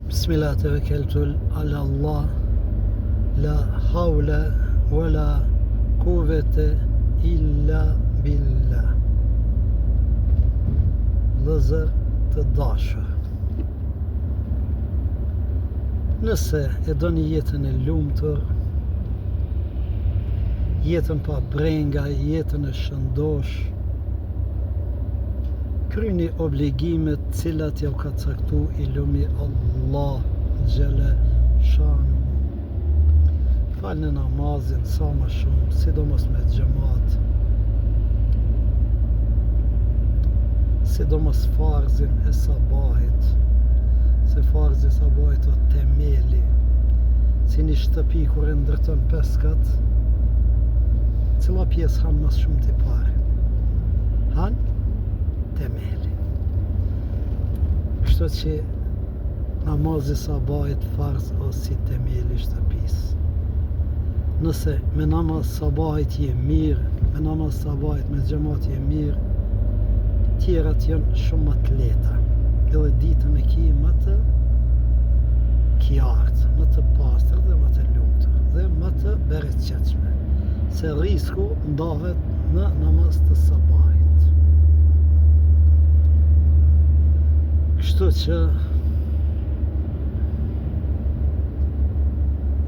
Bismillah tawakkaltu ala Allah, la hawla wala quwwata illa billah. Vëllezër të dashur, nëse e doni jetën e lumtur, jetën pa brenga, jetën e shëndosh, kryeni obligimet cilat ja u ka caktu i lumi Allah xhela shanu. Falni namazin sa më shumë, sidomos me xhamat, sidomos farzin e sabahit, se farzi i sabahit o temeli, si një shtëpi kur e ndërton 5 kat, cila pjesë han mas shumë të pare? Han temeli. Kështu që namazi sabahit farz o si temeli shtëpisë. Nëse me namaz sabahit je mirë, me namaz sabahit me xhamat je mirë, tjerat janë shumë më të lehta. Edhe ditën e ki më të qartë, më të pastër dhe më të lumtur dhe më të bereqetshme, se risku ndahet në namaz të sabahit. Kështu që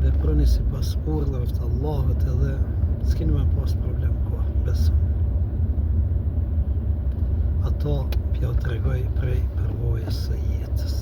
veproni sipas urdhave të Allahut edhe s'keni më pas problem kohë, beson. Ato pja tregoj prej përvojës së jetës.